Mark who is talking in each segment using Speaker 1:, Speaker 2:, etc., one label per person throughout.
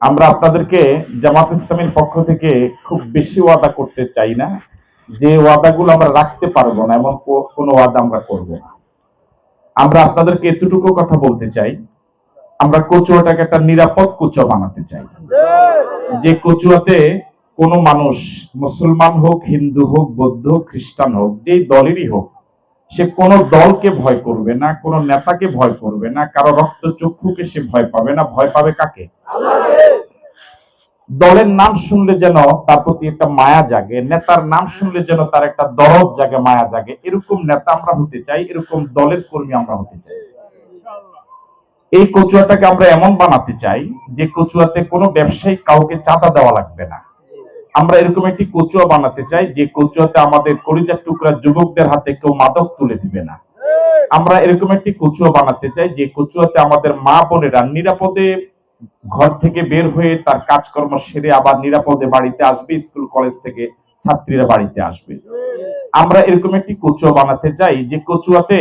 Speaker 1: আমরা আপনাদেরকে জামাত ইসলামীর পক্ষ থেকে খুব বেশি ওয়াদা করতে চাই না, যে ওয়াদাগুলো আমরা রাখতে পারবো না এমন কোনো ওয়াদা আমরা করব না। আমরা আপনাদেরকে এতটুকু কথা বলতে চাই, আমরা কচুয়াটাকে একটা নিরাপদ কচুয়া বানাতে চাই, যে কচুয়াতে কোনো মানুষ, মুসলমান হোক, হিন্দু হোক, বৌদ্ধ, খ্রিস্টান হোক, যেই দলেরই হোক, সে কোনো দলকে ভয় করবে না, কোনো নেতাকে ভয় করবে না, কারো রক্ত চক্ষুকে সে ভয় পাবে না। ভয় পাবে কাকে? দলের নাম শুনলে যেন তার প্রতি একটা মায়া জাগে, নেতার নাম শুনলে যেন তার একটা দরদ জাগে, মায়া জাগে। এরকম নেতা আমরা হতে চাই, এরকম দলের কর্মী আমরা হতে চাই। এই কচুয়াটাকে আমরা এমন বানাতে চাই যে কচুয়াতে কোনো ব্যবসায়ী কাউকে চাঁদা দেওয়া লাগবে না। আমরা এরকম একটি কচুয়া বানাতে চাই যে কচুয়াতে আমাদের কলিজার টুকরা যুবকদের হাতে কেউ মাদক তুলে দিবে না। আমরা এরকম একটি কচুয়া বানাতে চাই যে কচুয়াতে আমাদের মা বোনেরা নিরাপদে ঘর থেকে বের হয়ে তার কাজকর্ম সেরে আবার নিরাপদে বাড়িতে আসবে, স্কুল কলেজ থেকে ছাত্রীরা বাড়িতে আসবে। আমরা এরকম একটি কচুয়া বানাতে চাই যে কচুয়াতে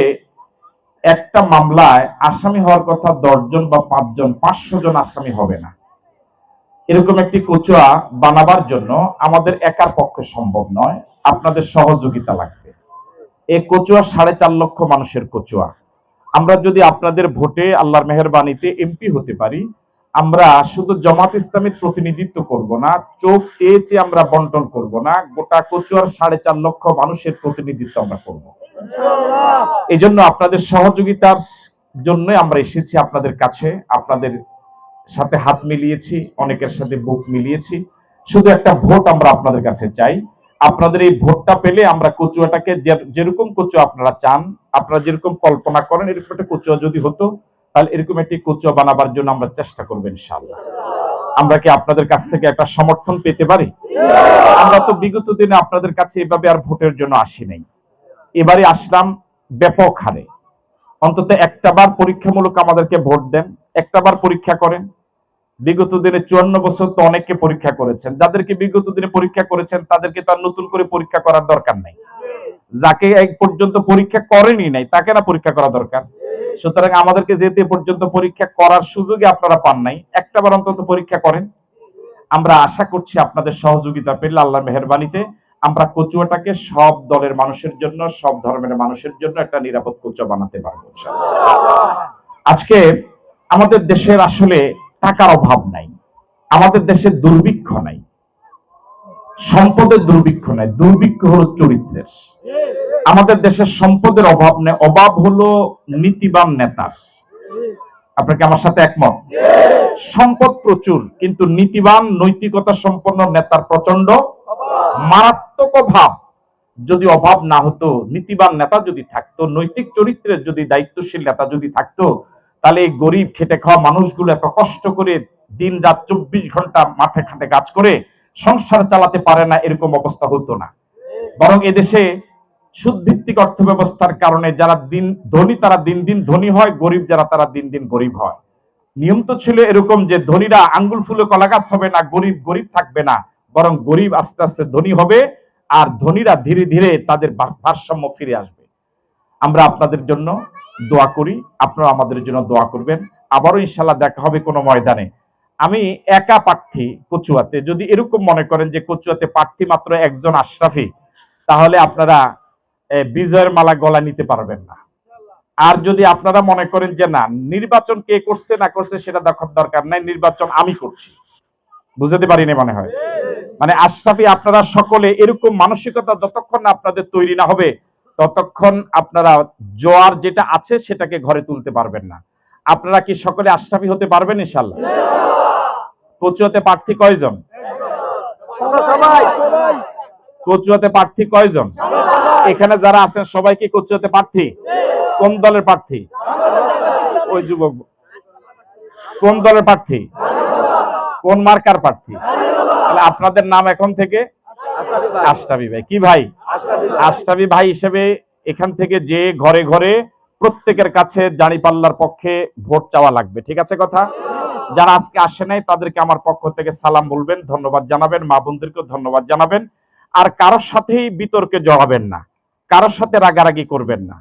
Speaker 1: একটা মামলায় আসামি হওয়ার কথা 10 জন বা 5 জন, 500 জন আসামি হবে না। এরকম একটি কচুয়া বানাবার জন্য আমাদের একার পক্ষে সম্ভব নয়, আপনাদের সহযোগিতা লাগবে। এই কচুয়া 4.5 লক্ষ মানুষের কচুয়া। আমরা যদি আপনাদের ভোটে আল্লাহর মেহেরবানিতে এমপি হতে পারি, আমরা শুধু জামাত ইসলামীর প্রতিনিধিত্ব করব না, চোখ চেয়ে চেয়ে আমরা বন্টন করব না, গোটা কচুয়ার 4.5 লক্ষ মানুষের প্রতিনিধিত্ব আমরা করব। এই জন্য আপনাদের সহযোগিতার জন্য আমরা এসেছি আপনাদের কাছে, আপনাদের সাথে হাত মিলিয়েছি, অনেকের সাথে বুক মিলিয়েছি। শুধু একটা ভোট আমরা আপনাদের কাছে চাই। আপনাদের এই ভোটটা পেলে আমরা কচুয়াটাকে যেরকম কচুয়া আপনারা চান, আপনারা যেরকম কল্পনা করেন, এরকম একটা কচুয়া যদি হতো, তাহলে এরকম একটি কচুয়া বানাবার জন্য আমরা চেষ্টা করবো ইনশাআল্লাহ। আমরা কি আপনাদের কাছ থেকে একটা সমর্থন পেতে পারি? আমরা তো বিগত দিনে আপনাদের কাছে এভাবে আর ভোটের জন্য আসি নাই, এবারে আসলাম ব্যাপক হারে। অন্তত একটা বার পরীক্ষামূলক আমাদেরকে ভোট দেন, একটা বার পরীক্ষা করেন। বিগত দিনে 54 বছর তো অনেককে পরীক্ষা করেছেন, যাদেরকে বিগত দিনে পরীক্ষা করেছেন তাদেরকে তার নতুন করে পরীক্ষা করার দরকার নাই। যাকে এক পর্যন্ত পরীক্ষা করেনি নাই তাকে না পরীক্ষা করা দরকার। সুতরাং আমাদেরকে যেতে পর্যন্ত পরীক্ষা করার সুযোগই আপনারা পান নাই, একটা বার অন্তত পরীক্ষা করেন। আমরা আশা করছি আপনাদের সহযোগিতা পেলে আল্লাহর মেহেরবানিতে আমরা কচুয়াটাকে সব দলের মানুষের জন্য, সব ধর্মের মানুষের জন্য একটা নিরাপদ কচুয়া বানাতে পারবো ইনশাআল্লাহ। আজকে আমাদের দেশের আসলে টাকার অভাব নাই, আমাদের দেশে দুর্ভিক্ষ নাই, সম্পদের দুর্ভিক্ষ নাই, দুর্ভিক্ষ হলো চরিত্রের। আমাদের দেশের সম্পদের অভাব নেই, অভাব হলো নীতিবান নেতার। আপনাকে আমার সাথে একমত? সম্পদ প্রচুর, কিন্তু নীতিবান নৈতিকতা সম্পন্ন নেতার প্রচন্ড মারাত্মক অভাব। যদি অভাব না হতো, নীতিবান নেতা যদি থাকতো, নৈতিক চরিত্রের যদি দায়িত্বশীল নেতা যদি থাকতো, তাহলে এই গরিব খেটে খাওয়া মানুষগুলো এত কষ্ট করে দিন রাত 24 ঘন্টা মাঠে ঘাটে কাজ করে সংসার চালাতে পারে না, এরকম অবস্থা হতো না। বরং এদেশে সুদভিত্তিক অর্থ ব্যবস্থার কারণে যারা দিন ধনী তারা দিন দিন ধনী হয়, গরিব যারা তারা দিন দিন গরিব হয়। নিয়ম তো ছিল এরকম যে ধনীরা আঙ্গুল ফুলে কলা গাছ হবে না, গরিব গরিব থাকবে না, বরং গরিব আস্তে আস্তে ধনী হবে আর ধনীরা ধীরে ধীরে তাদের ভারসাম্য ফিরে আসবে। আমরা আপনাদের জন্য দোয়া করি, আপনারা আমাদের জন্য দোয়া করবেন। আবারও ইনশাআল্লাহ দেখা হবে কোনো ময়দানে। আমি একা প্রার্থী কচুয়াতে, যদি এরকম মনে করেন যে কচুয়াতে প্রার্থী মাত্র একজন আশরাফি, তাহলে আপনারা বিজয়ের মালা গলা নিতে পারবেন না। আর যদি আপনারা মনে করেন যে না, নির্বাচন কে করছে না করছে সেটা দেখার দরকার নাই, নির্বাচন আমি করছি, বুঝতে পারিনি মনে হয়। মানে আশরাফি আপনারা সকলে এরকম মানসিকতা যতক্ষণ না আপনাদের তৈরি না হবে, ততক্ষণ আপনারা জোয়ার যেটা আছে সেটাকে ঘরে তুলতে পারবেন না। আপনারা কি সকলে আশরাফি হতে পারবেন ইনশাআল্লাহ? কচুয়াতে প্রার্থী কয়জন? কচুয়াতে প্রার্থী কয়জন? এখানে যারা আছেন সবাই কি কচুয়াতে প্রার্থী? কোন দলের প্রার্থী? ওই যুবক কোন দলের প্রার্থী? কোন মার্কার প্রার্থী? তাহলে আপনাদের নাম এখন থেকে আশরাফি ভাই। কি ভাই? আশরাফি ভাই হিসেবে এখান থেকে যে ঘরে ঘরে প্রত্যেকের কাছে দাঁড়িপাল্লার পক্ষে ভোট চাওয়া লাগবে, ঠিক আছে কথা? যারা আজকে আসে নাই তাদেরকে আমার পক্ষ থেকে সালাম বলবেন, ধন্যবাদ জানাবেন, মা বোনদেরকেও ধন্যবাদ জানাবেন। আর কারোর সাথেই বিতর্কে জড়াবেন না, কারোর সাথে রাগারাগি করবেন না।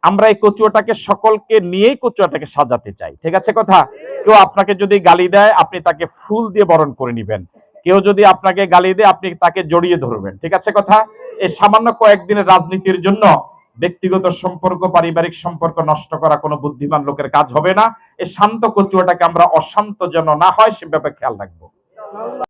Speaker 1: আমরা এই কচুয়াটাকে সকলকে নিয়েই কচুয়াটাকে সাজাতে চাই, ঠিক আছে কথা? কেউ আপনাকে যদি গালি দেয় আপনি তাকে ফুল দিয়ে বরণ করে নেবেন, কেউ যদি আপনাকে গালি দেয় আপনি তাকে জড়িয়ে ধরবেন। ঠিক আছে কথা? এই সামান্য কয়েকদিনের রাজনীতির জন্য ব্যক্তিগত সম্পর্ক, পারিবারিক সম্পর্ক নষ্ট করা কোনো বুদ্ধিমান লোকের কাজ হবে না। এই শান্ত কচুয়াটাকে আমরা অশান্ত যেন না হয় সে ব্যাপারে খেয়াল রাখবো।